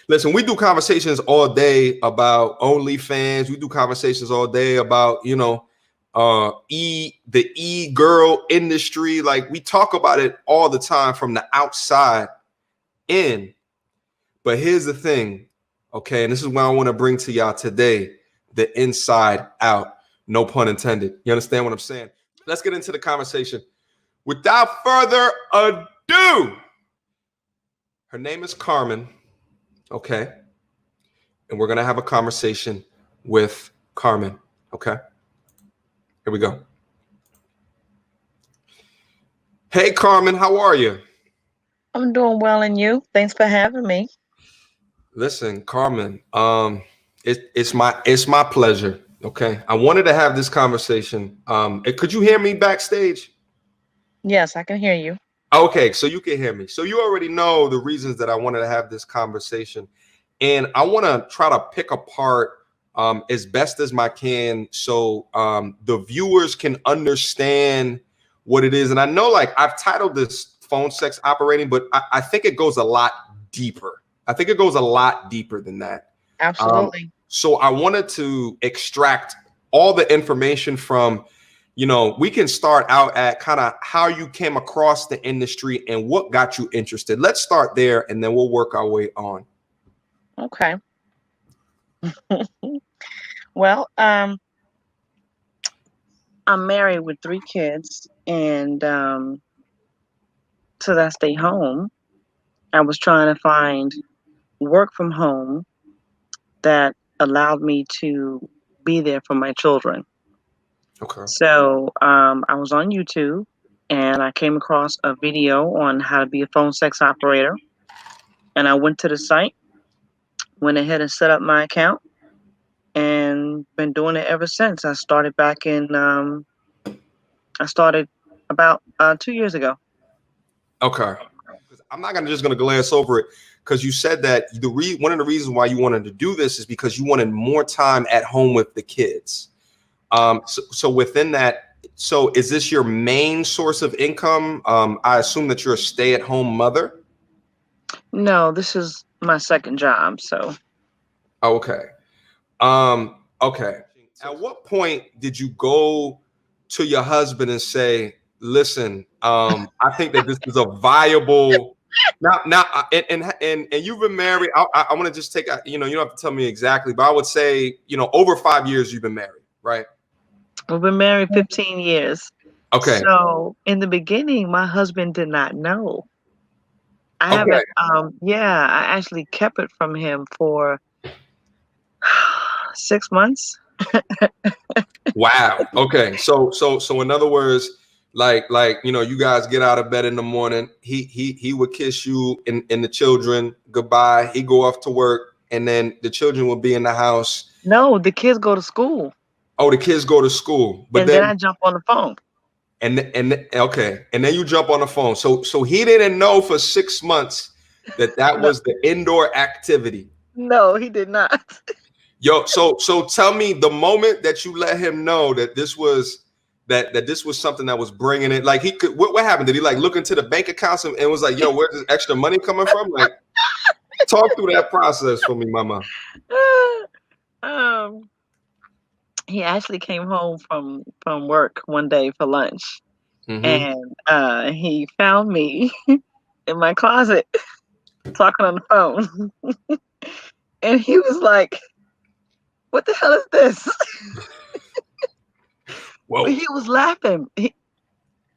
Listen, we do conversations all day about OnlyFans. We do conversations all day about, the e-girl industry. Like, we talk about it all the time from the outside in. But here's the thing, okay? And this is what I want to bring to y'all today, the inside out. No pun intended. You understand what I'm saying? Let's get into the conversation. Without further ado, her name is Carmen. Okay. And we're going to have a conversation with Carmen. Okay. Here we go. Hey, Carmen, how are you? I'm doing well, and you? Thanks for having me. Listen, Carmen, it's my pleasure. Okay. I wanted to have this conversation. Could you hear me backstage? Yes, I can hear you. Okay, so you can hear me. So you already know the reasons that I wanted to have this conversation. And I want to try to pick apart as best as I can so the viewers can understand what it is. And I know, like, I've titled this phone sex operating, but I think it goes a lot deeper. I think it goes a lot deeper than that. Absolutely. So I wanted to extract all the information from, we can start out at kind of how you came across the industry and what got you interested. Let's start there and then we'll work our way on. Okay. Well, I'm married with 3 kids, and so that I stay home. I was trying to find work from home that allowed me to be there for my children. Okay. So I was on YouTube, and I came across a video on how to be a phone sex operator. And I went to the site, went ahead and set up my account, and been doing it ever since. I started back in, I started about 2 years ago. Okay. I'm not just going to glance over it because you said that one of the reasons why you wanted to do this is because you wanted more time at home with the kids. So within that, so is this your main source of income? I assume that you're a stay-at-home mother. No, this is my second job. So. Okay. Okay. At what point did you go to your husband and say, listen, I think that this is a viable now and you've been married. I want to just take, you don't have to tell me exactly, but I would say, over 5 years you've been married, right? We've been married 15 years. Okay. So in the beginning, my husband did not know. I haven't, I actually kept it from him for 6 months. Wow. Okay. So in other words, like, you guys get out of bed in the morning. He would kiss you and the children goodbye. He go off to work, and then the children will be in the house. No, the kids go to school. Oh, the kids go to school, but then I jump on the phone. And okay, and then you jump on the phone. So he didn't know for 6 months that was the indoor activity. No, he did not. Yo, so tell me the moment that you let him know that this was this was something that was bringing it. Like, he could. What happened? Did he like look into the bank accounts and was like, "Yo, where's this extra money coming from?" Like, talk through that process for me, Mama. He actually came home from work one day for lunch, and he found me in my closet talking on the phone, and he was like, "What the hell is this?" Whoa. He was laughing.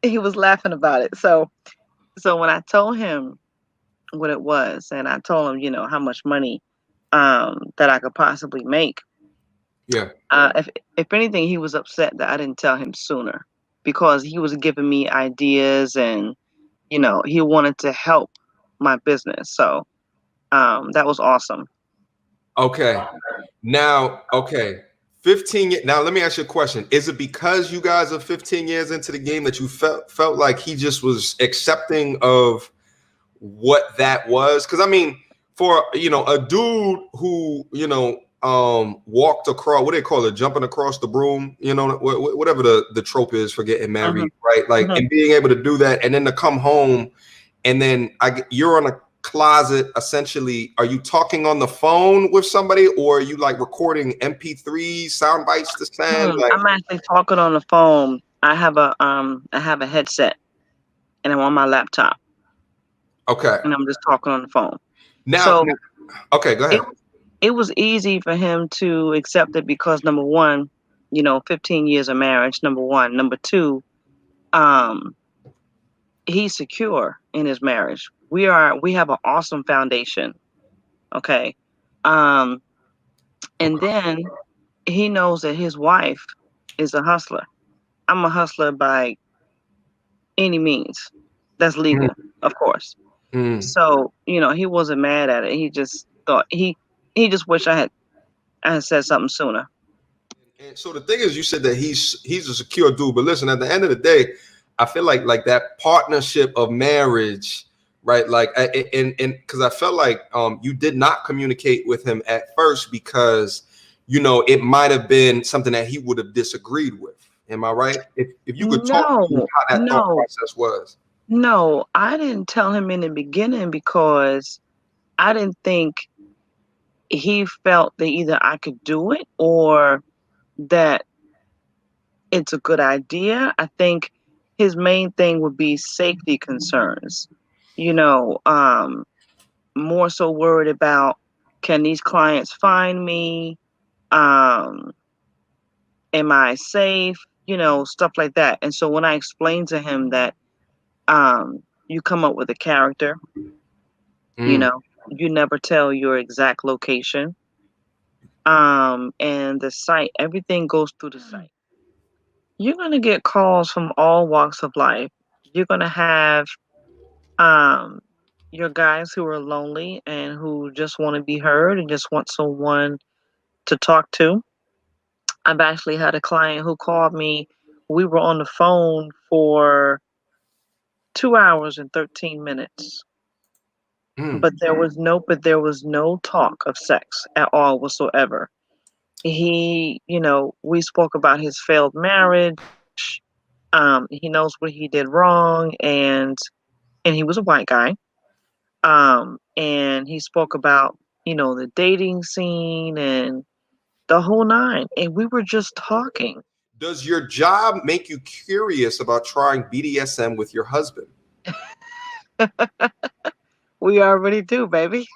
He was laughing about it. So when I told him what it was, and I told him, how much money that I could possibly make. Yeah. If anything, he was upset that I didn't tell him sooner, because he was giving me ideas, and he wanted to help my business. So that was awesome. Okay. Now, 15 years. Now, let me ask you a question. Is it because you guys are 15 years into the game that you felt like he just was accepting of what that was? Because I mean, for a dude who walked across, what do they call it, jumping across the broom, whatever the trope is for getting married, right? Like, and being able to do that, and then to come home, and then you're on closet, essentially, are you talking on the phone with somebody, or are you like recording MP3 sound bites to send? Like, I'm actually talking on the phone. I have a headset, and I'm on my laptop, okay. and I'm just talking on the phone. Now, So okay, go ahead. it was easy for him to accept it because number one, 15 years of marriage. Number one, number two, he's secure in his marriage. We have an awesome foundation. Okay. And then he knows that his wife is a hustler. I'm a hustler by any means that's legal, of course. So, he wasn't mad at it. He just thought he just wished I had said something sooner. And so the thing is, you said that he's a secure dude, but listen, at the end of the day, I feel like that partnership of marriage, right? Like, and because I felt like you did not communicate with him at first because it might have been something that he would have disagreed with. Am I right? If you could talk to how that thought process was. No, I didn't tell him in the beginning because I didn't think he felt that either I could do it or that it's a good idea. I think his main thing would be safety concerns. More so worried about, can these clients find me? Am I safe? Stuff like that. And so when I explained to him that you come up with a character, you never tell your exact location. And the site, everything goes through the site. You're going to get calls from all walks of life. You're going to have your guys who are lonely and who just want to be heard and just want someone to talk to. I've actually had a client who called me. We were on the phone for 2 hours and 13 minutes. But there was no talk of sex at all whatsoever. He, we spoke about his failed marriage. He knows what he did wrong, and he was a white guy. And he spoke about, the dating scene and the whole nine. And we were just talking. Does your job make you curious about trying BDSM with your husband? We already do, baby.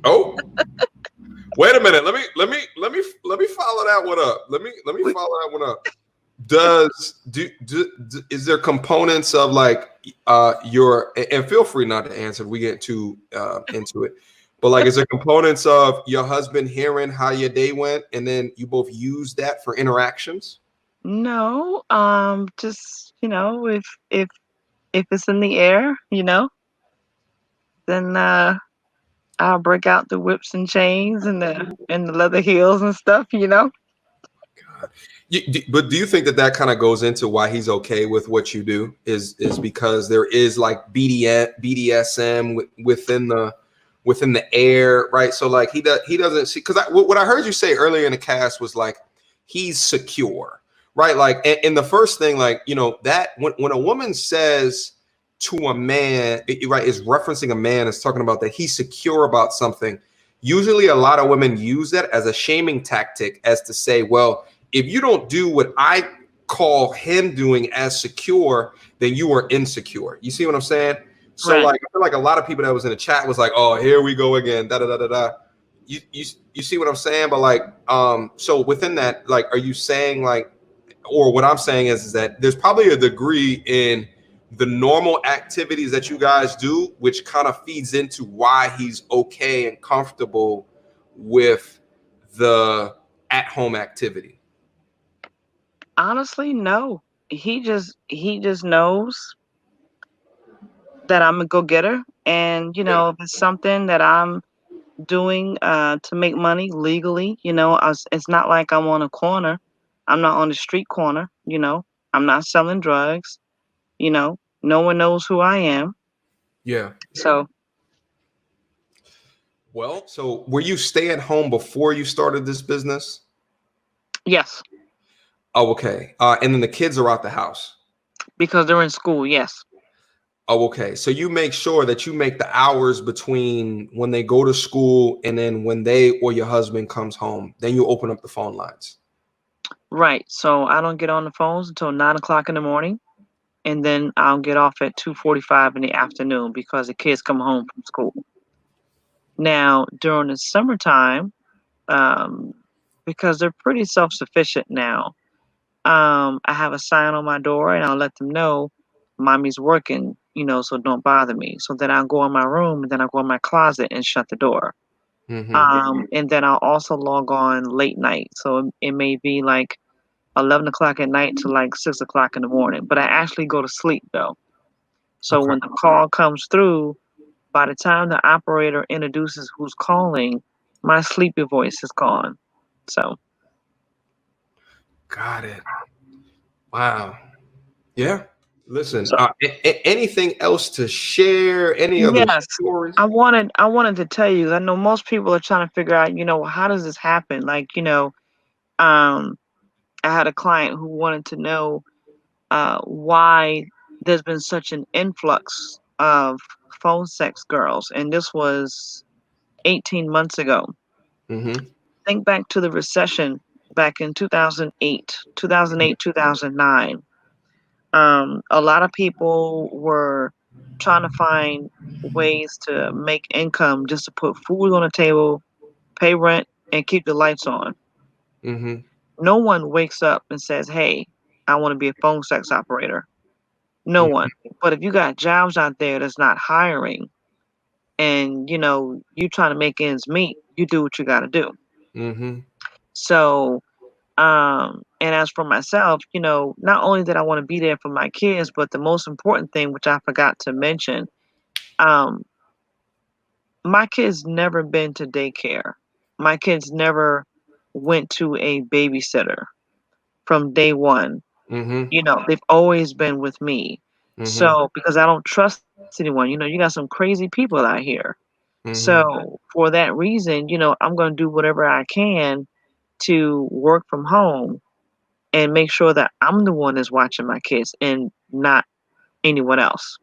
Oh, wait a minute. Let me follow that one up. Let me follow that one up. Is there components of like your, and feel free not to answer if we get too into it, but like, is there components of your husband hearing how your day went and then you both use that for interactions? No, just if it's in the air, then I'll break out the whips and chains and the leather heels and stuff, God. But do you think that kind of goes into why he's okay with what you do? Is because there is like BDSM within the air, right? So like he doesn't see, because what I heard you say earlier in the cast was like he's secure, right? Like, and the first thing, like, that when a woman says to a man, right, is referencing a man, is talking about that he's secure about something. Usually a lot of women use that as a shaming tactic, as to say, well, if you don't do what I call him doing as secure, then you are insecure. You see what I'm saying? So right. Like, I feel like a lot of people that was in the chat was like, oh, here we go again, da da da da da. You see what I'm saying? But like, so within that, like, are you saying like, or what I'm saying is that there's probably a degree in the normal activities that you guys do, which kind of feeds into why he's okay and comfortable with the at-home activity? Honestly, no. He just knows that I'm a go-getter, and if it's something that I'm doing to make money legally, it's not like I'm on a corner. I'm not on the street corner. I'm not selling drugs. No one knows who I am. Yeah. So. Well, so were you staying home before you started this business? Yes. Oh, okay. And then the kids are out the house? Because they're in school, yes. Oh, okay. So you make sure that you make the hours between when they go to school and then when they or your husband comes home. Then you open up the phone lines. Right. So I don't get on the phones until 9 o'clock in the morning, and then I'll get off at 2:45 in the afternoon because the kids come home from school. Now during the summertime, um, because they're pretty self-sufficient now, I have a sign on my door, and I'll let them know mommy's working, so don't bother me. So then I'll go in my room, and then I'll go in my closet and shut the door. And then I'll also log on late night. So it may be like 11 o'clock at night to like 6 o'clock in the morning. But I actually go to sleep though. So Okay. when the call comes through, by the time the operator introduces who's calling, my sleepy voice is gone. So. Got it. Wow. Yeah. Listen, So anything else to share? Any other yes, stories? I wanted to tell you. I know most people are trying to figure out, how does this happen? Like, I had a client who wanted to know why there's been such an influx of phone sex girls, and this was 18 months ago. Think back to the recession back in 2008, 2009. A lot of people were trying to find ways to make income just to put food on the table, pay rent, and keep the lights on. No one wakes up and says, hey, I want to be a phone sex operator. No one. But if you got jobs out there that's not hiring and, you trying to make ends meet, you do what you got to do. So, and as for myself, not only did I want to be there for my kids, but the most important thing, which I forgot to mention, my kids never been to daycare. My kids never went to a babysitter from day one. They've always been with me. So, because I don't trust anyone, you got some crazy people out here. So, for that reason, I'm going to do whatever I can to work from home and make sure that I'm the one that's watching my kids and not anyone else.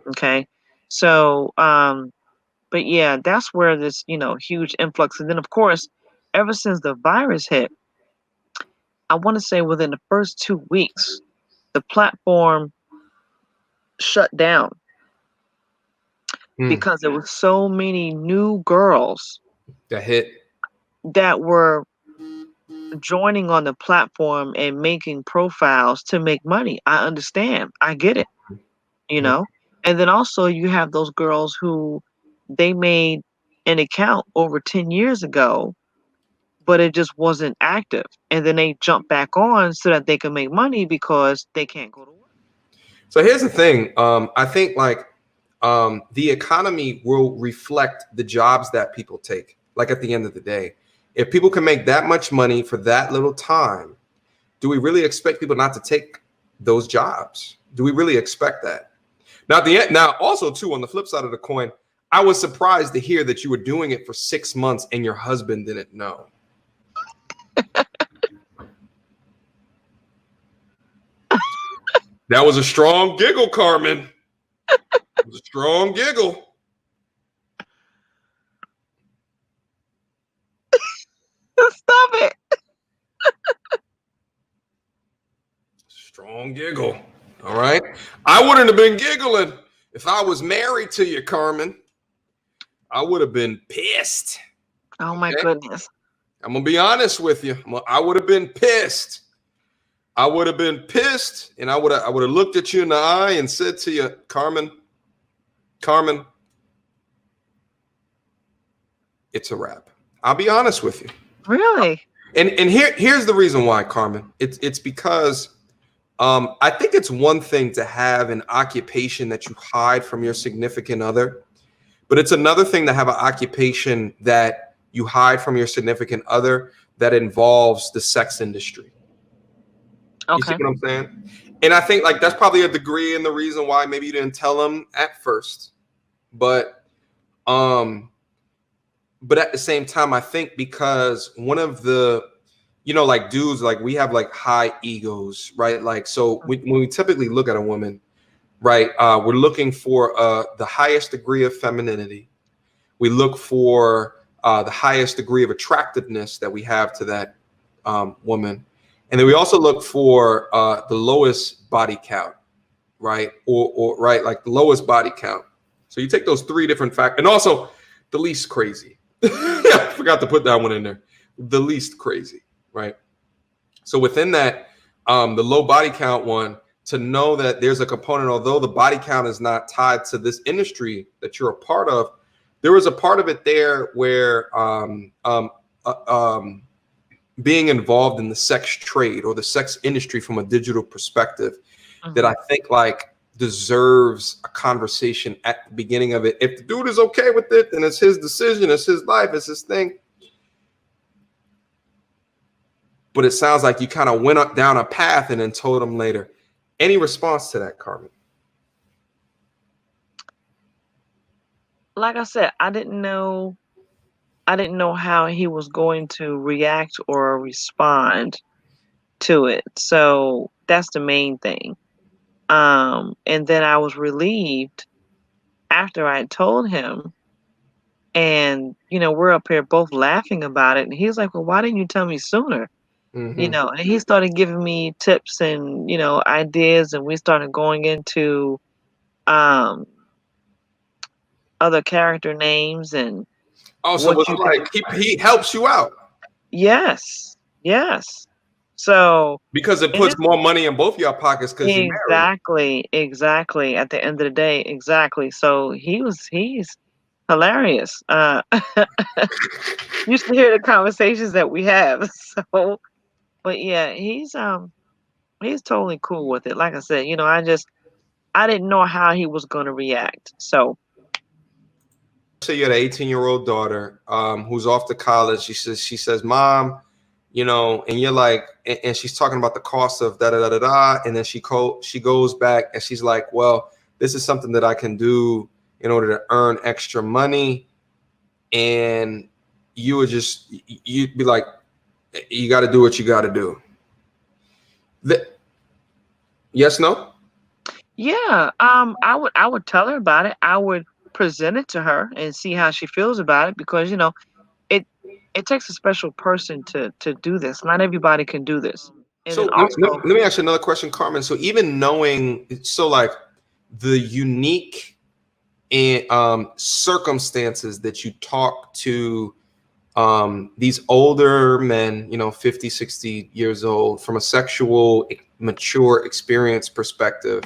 Okay. So, but yeah, that's where this, huge influx. And then, of course, ever since the virus hit, I want to say within the first 2 weeks, the platform shut down because there were so many new girls that were joining on the platform and making profiles to make money. I understand. I get it, And then also you have those girls who they made an account over 10 years ago, but it just wasn't active. And then they jump back on so that they can make money because they can't go to work. So here's the thing. I think the economy will reflect the jobs that people take. Like at the end of the day, if people can make that much money for that little time, do we really expect people not to take those jobs? Do we really expect that? Now, also too, on the flip side of the coin, I was surprised to hear that you were doing it for 6 months and your husband didn't know. That was a strong giggle, Carmen. It was a strong giggle. Stop it. Strong giggle. All right. I wouldn't have been giggling if I was married to you, Carmen. I would have been pissed. Oh my goodness. I'm going to be honest with you. I would have been pissed. I would have been pissed, and I would have looked at you in the eye and said to you, Carmen, it's a wrap. I'll be honest with you. Really? And here's the reason why, Carmen. It's because I think it's one thing to have an occupation that you hide from your significant other, but it's another thing to have an occupation that you hide from your significant other that involves the sex industry. Okay. You see what I'm saying? And I think that's probably a degree in the reason why maybe you didn't tell them at first. But at the same time, I think because one of the, dudes, we have high egos, right? So when we typically look at a woman, right? We're looking for the highest degree of femininity. We look for the highest degree of attractiveness that we have to that woman. And then we also look for the lowest body count, right? Or right, like the lowest body count. So you take those three different factors, and also the least crazy. I forgot to put that one in there. The least crazy, right? So within that, the low body count one, to know that there's a component, although the body count is not tied to this industry that you're a part of, there was a part of it there where being involved in the sex trade or the sex industry from a digital perspective, that I think like deserves a conversation at the beginning of it. If the dude is okay with it, then it's his decision, it's his life, it's his thing. But it sounds like you kind of went up down a path and then told him later. Any response to that, Carmen? Like I said, I didn't know how he was going to react or respond to it. So that's the main thing. And then I was relieved after I told him, and we're up here both laughing about it, and he's like, well, why didn't you tell me sooner? And he started giving me tips and ideas, and we started going into other character names and so was it like he helps you out? Yes. So because it puts more money in both your pockets because you're married. Exactly. At the end of the day, exactly. So he's hilarious. You should hear the conversations that we have. So, but yeah, he's totally cool with it. Like I said, I didn't know how he was going to react. So, you had an 18-year-old daughter who's off to college. She says, Mom, and you're like, and she's talking about the cost of da da da da da, and then she goes back and she's like, well, this is something that I can do in order to earn extra money. And you'd be like, you got to do what you got to do. Yes, no? Yeah. I would tell her about it. I would present it to her and see how she feels about it, because it takes a special person to do this. Not everybody can do this. And so let me ask you another question, Carmen. So even knowing, like the unique circumstances that you talk to these older men, 50, 60 years old, from a sexual mature experience perspective,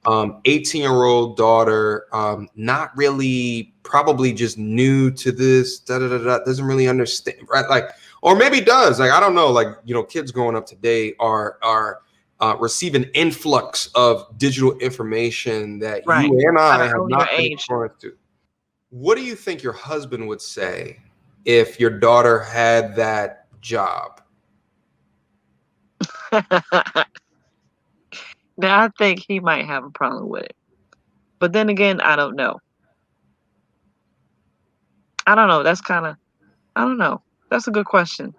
18-year-old daughter, not really, probably just new to this, doesn't really understand, right? Like, or maybe does, like, I don't know, like, kids growing up today are receiving influx of digital information that you and I have not been exposed to. What do you think your husband would say if your daughter had that job? Now, I think he might have a problem with it. But then again, I don't know. I don't know. I don't know. That's a good question.